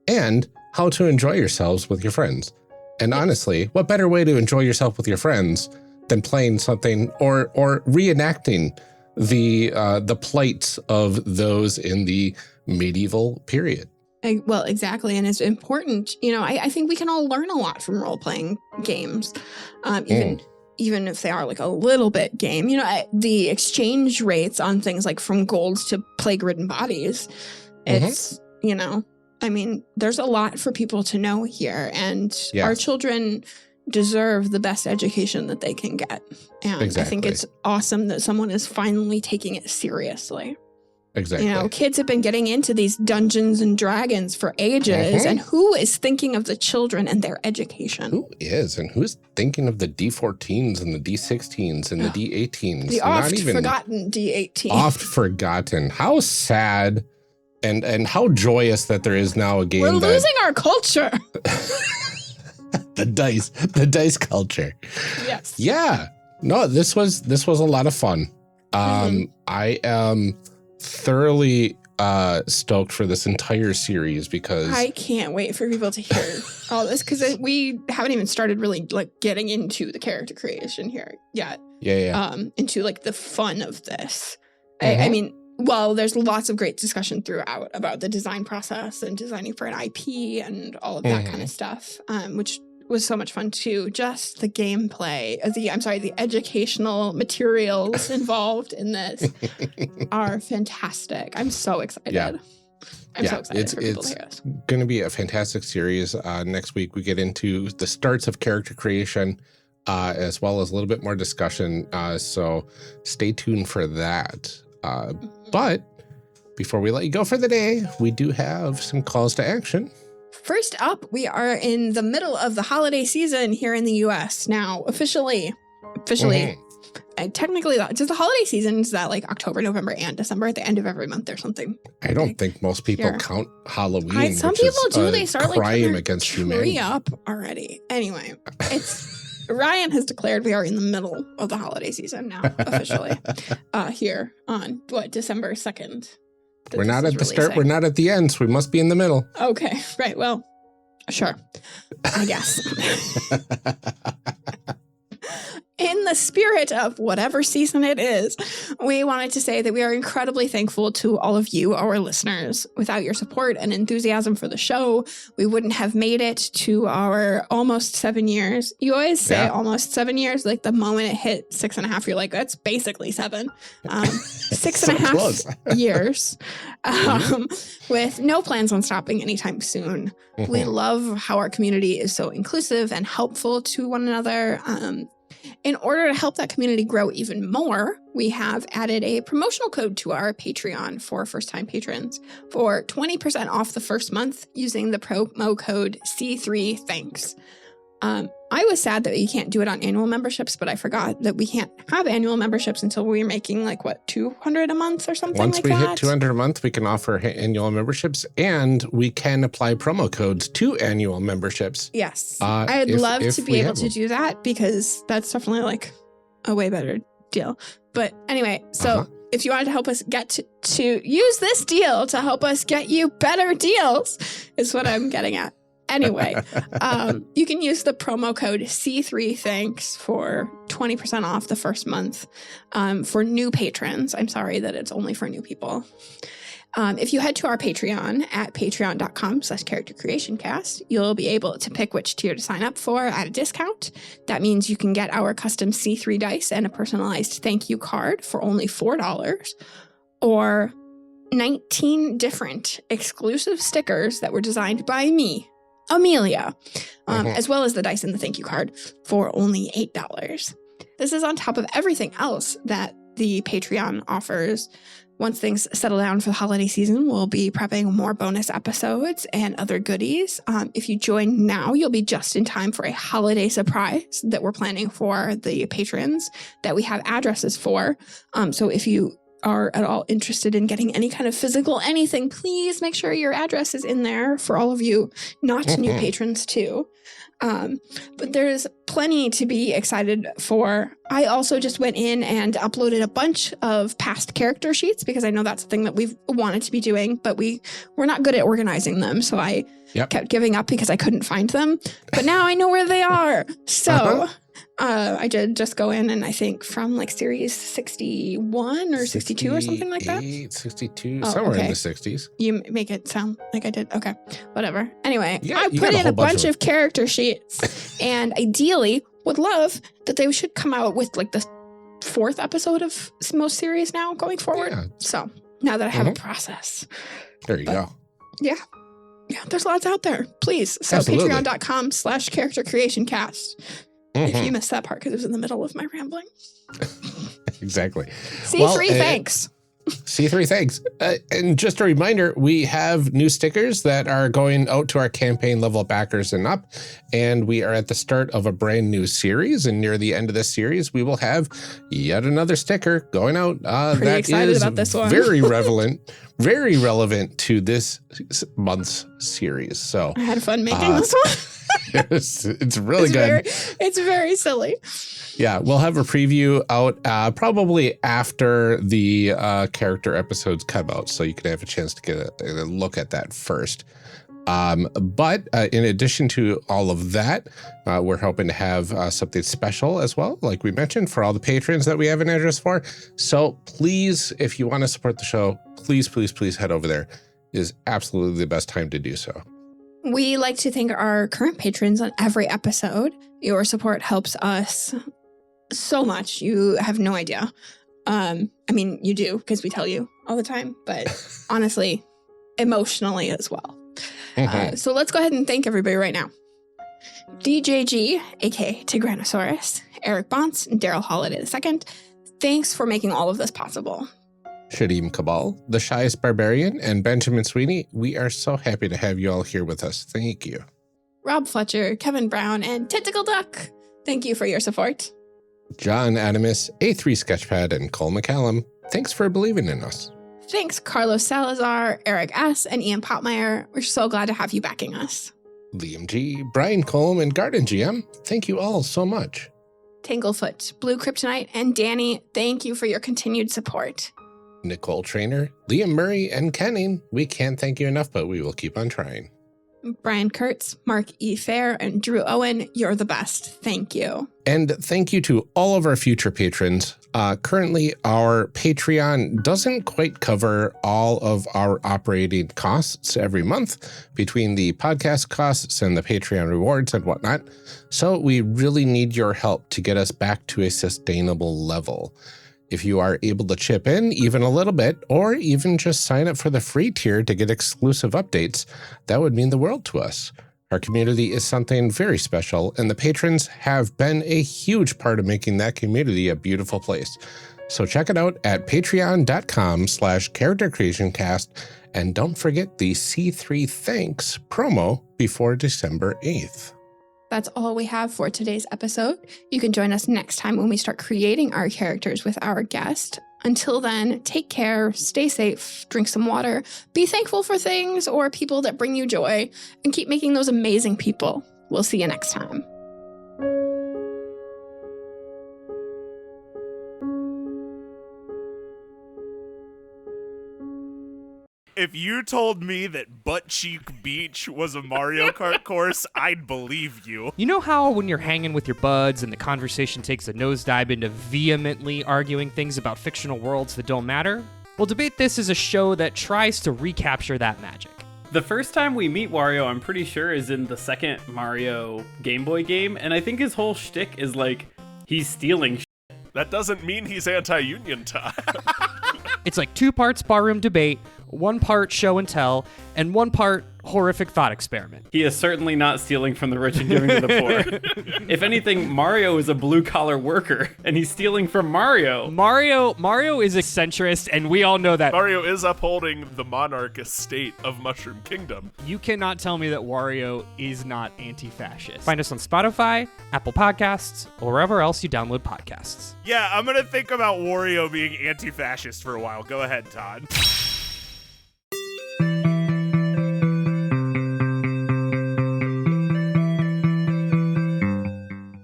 and how to enjoy yourselves with your friends. And honestly, what better way to enjoy yourself with your friends than playing something or reenacting the plights of those in the medieval period. Well, exactly. And it's important, I think we can all learn a lot from role-playing games, even if they are like a little bit game. The exchange rates on things like from golds to plague-ridden bodies, it's, I mean, there's a lot for people to know here, and our children deserve the best education that they can get. And I think it's awesome that someone is finally taking it seriously. Exactly. Kids have been getting into these Dungeons and Dragons for ages, and who is thinking of the children and their education? Who is? And who's thinking of the D14s and the D16s and the D18s? The oft-forgotten D18. Oft-forgotten. How sad and how joyous that there is now a game We're losing our culture. The dice culture. Yes. Yeah. No, this was a lot of fun. I am thoroughly stoked for this entire series because I can't wait for people to hear all this, because we haven't even started really like getting into the character creation here yet. Into like the fun of this. I mean, well, there's lots of great discussion throughout about the design process and designing for an IP and all of that kind of stuff, which was so much fun too. Just the gameplay, the educational materials involved in this are fantastic. I'm so excited. I'm so excited for people to hear this. It's going to be a fantastic series. Next week, we get into the starts of character creation, as well as a little bit more discussion. So stay tuned for that. But before we let you go for the day, we do have some calls to action. First up, we are in the middle of the holiday season here in the U.S. now, officially. officially. Technically, just the holiday season is that like October, November, and December at the end of every month or something. I don't think most people count Halloween. Some people do. They start like crime against humanity up already. Anyway, it's Ryan has declared we are in the middle of the holiday season now officially. Here on December 2nd. We're not at the start. We're not at the end. So we must be in the middle. Okay, right. Well, sure. I guess. In the spirit of whatever season it is, we wanted to say that we are incredibly thankful to all of you, our listeners. Without your support and enthusiasm for the show, we wouldn't have made it to our almost 7 years. You always say almost 7 years, like the moment it hit 6.5, you're like, that's basically 7. 6.5 years with no plans on stopping anytime soon. We love how our community is so inclusive and helpful to one another. In order to help that community grow even more, we have added a promotional code to our Patreon for first-time patrons for 20% off the first month using the promo code C3Thanks. I was sad that you can't do it on annual memberships, but I forgot that we can't have annual memberships until we're making like, what, 200 a month or something like that? Once we hit 200 a month, we can offer annual memberships, and we can apply promo codes to annual memberships. Yes. I'd love to be able to do that because that's definitely like a way better deal. But anyway, so if you wanted to help us get to use this deal to help us get you better deals is what I'm getting at. Anyway, you can use the promo code C3Thanks for 20% off the first month for new patrons. I'm sorry that it's only for new people. If you head to our Patreon at patreon.com/charactercreationcast, you'll be able to pick which tier to sign up for at a discount. That means you can get our custom C3 dice and a personalized thank you card for only $4, or 19 different exclusive stickers that were designed by me, Amelia, as well as the dice and the thank you card for only $8. This is on top of everything else that the Patreon offers. Once things settle down for the holiday season, we'll be prepping more bonus episodes and other goodies. If you join now, you'll be just in time for a holiday surprise that we're planning for the patrons that we have addresses for. So if you are at all interested in getting any kind of physical anything, please make sure your address is in there for all of you not new patrons too. But there's plenty to be excited for. I also just went in and uploaded a bunch of past character sheets because I know that's the thing that we've wanted to be doing, but we're not good at organizing them. So I kept giving up because I couldn't find them. But now I know where they are. So I did just go in, and I think from like series 61 or 62 or something like that. 62, somewhere in the 60s. You make it sound like I did. Okay, whatever. Anyway, I put in a bunch of character sheets, and ideally would love that they should come out with like the 4th episode of most series now going forward. Yeah. So now that I have a process. There you go. Yeah. Yeah, there's lots out there. Please. So patreon.com/charactercreationcast. If you missed that part because it was in the middle of my rambling. Exactly. C3 thanks. C3 thanks. And just a reminder, we have new stickers that are going out to our campaign level backers and up. And we are at the start of a brand new series. And near the end of this series, we will have yet another sticker going out. Pretty excited about this one. Very relevant to this month's series. So I had fun making this one. It's really good. It's very silly. Yeah, we'll have a preview out probably after the character episodes come out, so you can have a chance to get a look at that first. But in addition to all of that, we're hoping to have something special as well, like we mentioned, for all the patrons that we have an address for. So please, if you want to support the show, please head over there. It is absolutely the best time to do so. We like to thank our current patrons on every episode. Your support helps us so much. You have no idea. I mean, you do because we tell you all the time, but honestly, emotionally as well. So let's go ahead and thank everybody right now. DJG, aka Tigranosaurus, Eric Bonts, and Daryl Holiday II. Thanks for making all of this possible. Shadim Cabal, the Shyest Barbarian, and Benjamin Sweeney, we are so happy to have you all here with us. Thank you. Rob Fletcher, Kevin Brown, and Tentacle Duck, thank you for your support. John Adamus, A3 Sketchpad, and Cole McCallum, thanks for believing in us. Thanks, Carlos Salazar, Eric S., and Ian Potmeyer. We're so glad to have you backing us. Liam G., Brian Colm, and Garden GM, thank you all so much. Tanglefoot, Blue Kryptonite, and Danny, thank you for your continued support. Nicole Trainer, Liam Murray, and Kenning, we can't thank you enough, but we will keep on trying. Brian Kurtz, Mark E. Fair, and Drew Owen, you're the best. Thank you. And thank you to all of our future patrons. Currently, our Patreon doesn't quite cover all of our operating costs every month between the podcast costs and the Patreon rewards and whatnot. So we really need your help to get us back to a sustainable level. If you are able to chip in even a little bit, or even just sign up for the free tier to get exclusive updates, that would mean the world to us. Our community is something very special, and the patrons have been a huge part of making that community a beautiful place. So check it out at patreon.com/charactercreationcast, and don't forget the C3 Thanks promo before December 8th. That's all we have for today's episode. You can join us next time when we start creating our characters with our guest. Until then, take care, stay safe, drink some water, be thankful for things or people that bring you joy, and keep making those amazing people. We'll see you next time. If you told me that Butt Cheek Beach was a Mario Kart course, I'd believe you. You know how when you're hanging with your buds and the conversation takes a nosedive into vehemently arguing things about fictional worlds that don't matter? Well, Debate This is a show that tries to recapture that magic. The first time we meet Wario, I'm pretty sure, is in the second Mario Game Boy game, and I think his whole shtick is like, he's stealing shit. That doesn't mean he's anti-union, Todd. It's like 2 parts barroom debate, 1 part show and tell, and 1 part horrific thought experiment. He is certainly not stealing from the rich and giving to the poor. If anything, Mario is a blue-collar worker, and he's stealing from Mario. Mario is a centrist, and we all know that. Mario is upholding the monarch estate of Mushroom Kingdom. You cannot tell me that Wario is not anti-fascist. Find us on Spotify, Apple Podcasts, or wherever else you download podcasts. Yeah, I'm gonna think about Wario being anti-fascist for a while. Go ahead, Todd.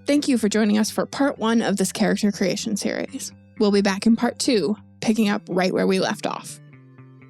Thank you for joining us for part 1 of this character creation series. We'll be back in part 2, picking up right where we left off.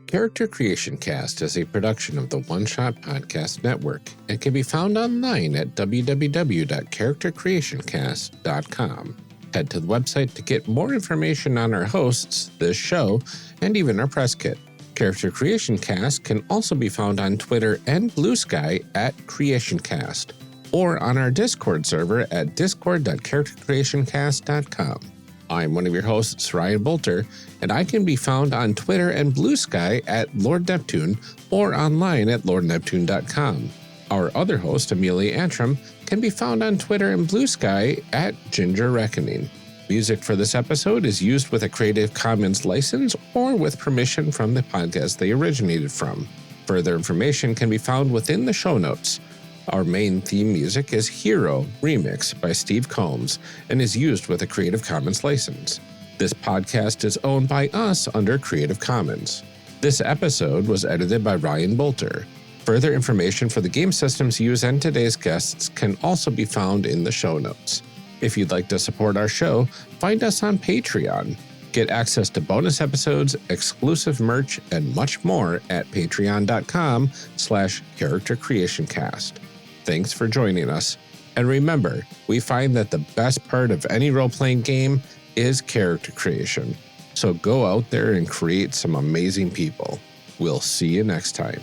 Character Creation Cast is a production of the One Shot Podcast Network and can be found online at www.charactercreationcast.com. Head to the website to get more information on our hosts, this show, and even our press kit. Character Creation Cast can also be found on Twitter and Bluesky at CreationCast, or on our Discord server at discord.charactercreationcast.com. I'm one of your hosts, Ryan Bolter, and I can be found on Twitter and Bluesky at Lord Neptune or online at lordneptune.com. Our other host, Amelia Antrim, can be found on Twitter and Bluesky at Ginger Reckoning. Music for this episode is used with a Creative Commons license or with permission from the podcast they originated from. Further information can be found within the show notes. Our main theme music is Hero Remix by Steve Combs and is used with a Creative Commons license. This podcast is owned by us under Creative Commons. This episode was edited by Ryan Bolter. Further information for the game systems used and today's guests can also be found in the show notes. If you'd like to support our show, find us on Patreon. Get access to bonus episodes, exclusive merch, and much more at patreon.com/charactercreationcast. Thanks for joining us. And remember, we find that the best part of any role-playing game is character creation. So go out there and create some amazing people. We'll see you next time.